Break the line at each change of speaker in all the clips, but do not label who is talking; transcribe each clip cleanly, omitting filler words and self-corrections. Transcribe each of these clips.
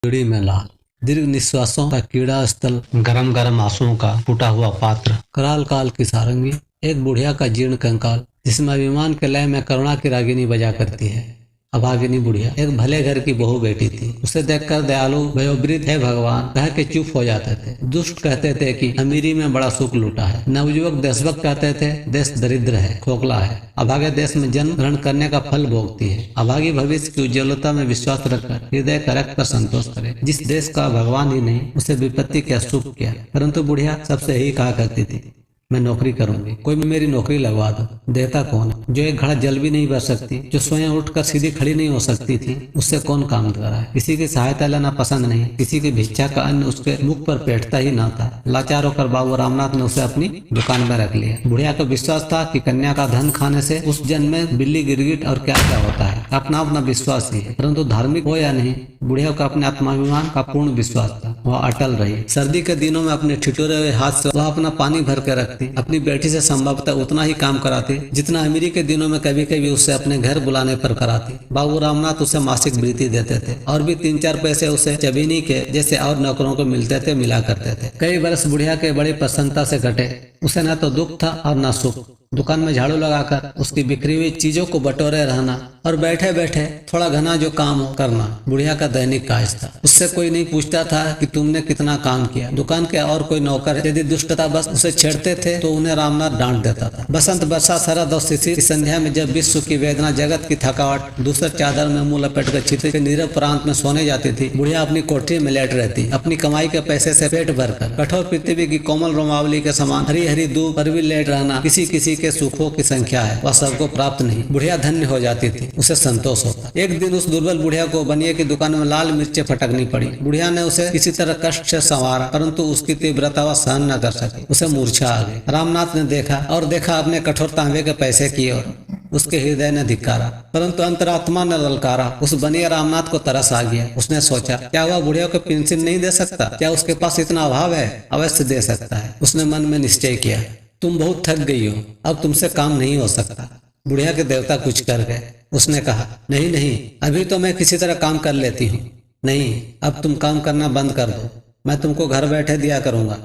पीढ़ी में लाल दीर्घ निश्वासों का कीड़ा स्थल, गरम गरम आंसुओं का फूटा हुआ पात्र, कराल काल की सारंगी, एक बुढ़िया का जीर्ण कंकाल जिसमें अभिमान के लय में करुणा की रागिनी बजा करती है। अभागिनी बुढ़िया एक भले घर की बहू बेटी थी। उसे देखकर दयालु वयोवृद्ध है भगवान कह के चुप हो जाते थे। दुष्ट कहते थे कि अमीरी में बड़ा सुख लूटा है। नवयुवक देशभक्त कहते थे देश दरिद्र है, खोखला है। अभागे देश में जन्म ग्रहण करने का फल भोगती है। अभागी भविष्य की उज्ज्वलता में विश्वास रखकर हृदय करक कर संतोष करे। जिस देश का भगवान ही नहीं उसे विपत्ति क्या सुख क्या। परंतु बुढ़िया सबसे यही कहा करती थी, मैं नौकरी करूंगी, कोई मेरी नौकरी लगवा दो। देता कौन है? जो एक घड़ा जल भी नहीं भर सकती, जो स्वयं उठकर सीधी खड़ी नहीं हो सकती थी, उससे कौन काम कराए। किसी की सहायता लेना पसंद नहीं, किसी की भिक्षा का अन्न उसके मुख पर बैठता ही ना था। लाचार होकर बाबू रामनाथ ने उसे अपनी दुकान में रख लिया। बुढ़िया को विश्वास था कि कन्या का धन खाने से उस जन्म में बिल्ली गिरगिट और क्या क्या होता है। अपना अपना विश्वास ही है, परंतु धार्मिक हो या नहीं, बुढ़िया का अपने आत्माभिमान का पूर्ण विश्वास था। वह अटल रही। सर्दी के दिनों में अपने ठिठुरे हुए हाथ से वह अपना पानी भर के रखती। अपनी बेटी से संभवतः उतना ही काम कराती जितना अमीरी के दिनों में कभी कभी उससे अपने घर बुलाने पर कराती। बाबू रामनाथ उसे मासिक वृत्ति देते थे और भी 3-4 पैसे उसे चबीनी के जैसे और नौकरों को मिलते थे मिला करते थे। कई वर्ष बुढ़िया के बड़ी प्रसन्नता से कटे। उसे न तो दुख था और न सुख। दुकान में झाड़ू लगाकर उसकी बिखरी हुई चीजों को बटोरे रहना और बैठे बैठे थोड़ा घना जो काम हो करना बुढ़िया का दैनिक काज था। उससे कोई नहीं पूछता था कि तुमने कितना काम किया। दुकान के और कोई नौकर यदि दुष्टता बस उसे छेड़ते थे तो उन्हें रामनाथ डांट देता था। बसंत वर्षा शरद और शिशिर की संध्या में जब विश्व की वेदना जगत की थकावट दूसरे चादर में मुंह लपेट कर छित्र के नीरव प्रांत में सोने जाती थी, बुढ़िया अपनी कोठरी में लेट रहती। अपनी कमाई के पैसे से पेट भरकर कठोर पृथ्वी की कोमल रोमावली के समान हरी हरी दूब पर भी लेट रहना किसी किसी के सुखों की संख्या है, वह सबको प्राप्त नहीं। बुढ़िया धन्य हो जाती थी, उसे संतोष होता। एक दिन उस दुर्बल बुढ़िया को बनिए की दुकान में लाल मिर्चें फटकनी पड़ी। बुढ़िया ने उसे किसी तरह कष्ट से संवारा, परंतु उसकी तीव्रता वह सहन न कर सकी। उसे मूर्छा आ गई। रामनाथ ने देखा और देखा अपने कठोर तांबे के पैसे की ओर। उसके हृदय ने धिक्कारा, परंतु अंतरात्मा ने ललकारा। उस बनिए रामनाथ को तरस आ गया। उसने सोचा, क्या वह बुढ़िया को पेंशन नहीं दे सकता? क्या उसके पास इतना अभाव है? अवश्य दे सकता है। उसने मन में निश्चय किया, तुम बहुत थक गई हो, अब तुमसे काम नहीं हो सकता। बुढ़िया के देवता कुछ कर गए। उसने कहा, नहीं नहीं, अभी तो मैं किसी तरह काम कर लेती हूँ। नहीं, अब तुम काम करना बंद कर दो, मैं तुमको घर बैठे दिया करूंगा।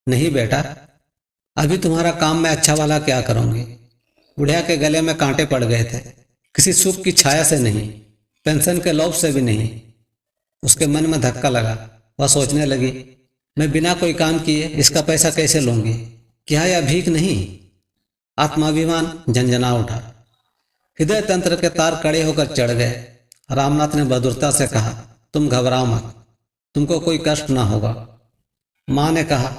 नहीं बेटा, अभी तुम्हारा काम मैं अच्छा वाला क्या करूंगी। बुढ़िया के गले में कांटे पड़ गए थे। किसी सुख की छाया से नहीं, पेंशन के लोभ से भी नहीं। उसके मन में धक्का लगा। वह सोचने लगी, मैं बिना कोई काम किए इसका पैसा कैसे लूंगी? क्या यह भीख नहीं? आत्माभिमान झंझना उठा। हृदय तंत्र के तार कड़े होकर चढ़ गए। रामनाथ ने बहादुरता से कहा, तुम घबराओ मत, तुमको कोई कष्ट ना होगा। माँ ने कहा,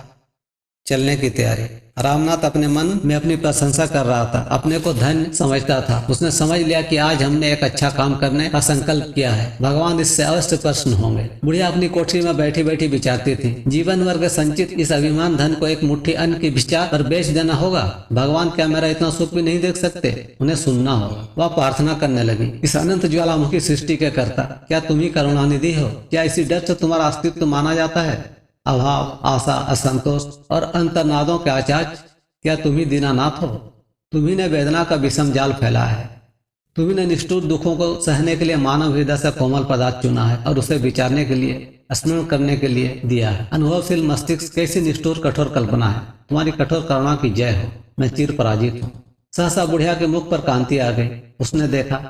चलने की तैयारी। रामनाथ अपने मन में अपनी प्रशंसा कर रहा था, अपने को धन्य समझता था। उसने समझ लिया कि आज हमने एक अच्छा काम करने का संकल्प किया है, भगवान इससे अवश्य प्रसन्न होंगे। बुढ़िया अपनी कोठरी में बैठी बैठी विचारती थी, जीवन भर के संचित इस अभिमान धन को एक मुट्ठी अन्न की भिक्षा पर बेच देना होगा। भगवान क्या मेरा इतना सुख भी नहीं देख सकते? उन्हें सुनना होगा। वह प्रार्थना करने लगी, इस अनंत ज्वालामुखी सृष्टि के कर्ता, क्या तुम ही करुणानिधि हो? क्या इसी डर से तुम्हारा अस्तित्व माना जाता है? अभाव, आशा, असंतोष और अंतर्नादों के आचार्य, क्या तुम ही दीनानाथ हो? तुम्ही ने वेदना का विषम जाल फैला है। तुम्ही ने निष्ठुर दुखों को सहने के लिए मानव हृदय से कोमल पदार्थ चुना है और उसे विचारने के लिए, स्मरण करने के लिए दिया है। अनुभवशील मस्तिष्क कैसी निष्ठुर कठोर कल्पना है। तुम्हारी कठोर करुणा की जय हो, मैं चिर पराजित हूँ। सहसा बुढ़िया के मुख पर कांति आ गई। उसने देखा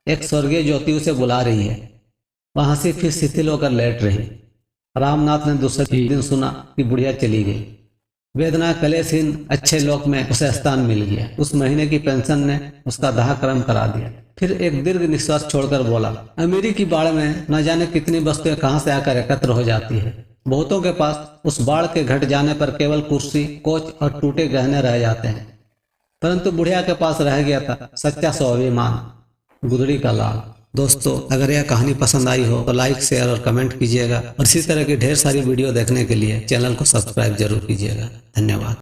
एक स्वर्गीय ज्योति उसे बुला रही है। वह हंसी फिर शिथिल होकर लेट रही। रामनाथ ने दूसरे दिन सुना कि बुढ़िया चली गई। वेदना कलेशहीन अच्छे लोक में उसे स्थान मिल गया। उस महीने की पेंशन ने उसका दाह कर्म करा दिया। फिर एक दीर्घ निश्वास छोड़कर बोला, अमीरी की बाढ़ में न जाने कितनी वस्तुएं कहां से आकर एकत्र हो जाती है। बहुतों के पास उस बाढ़ के घट जाने पर केवल कुर्सी, कोच और टूटे गहने रह जाते हैं, परंतु बुढ़िया के पास रह गया था सच्चा स्वाभिमान, गुदड़ी का लाल। दोस्तों, अगर यह कहानी पसंद आई हो तो लाइक, शेयर और कमेंट कीजिएगा और इसी तरह की ढेर सारी वीडियो देखने के लिए चैनल को सब्सक्राइब जरूर कीजिएगा। धन्यवाद।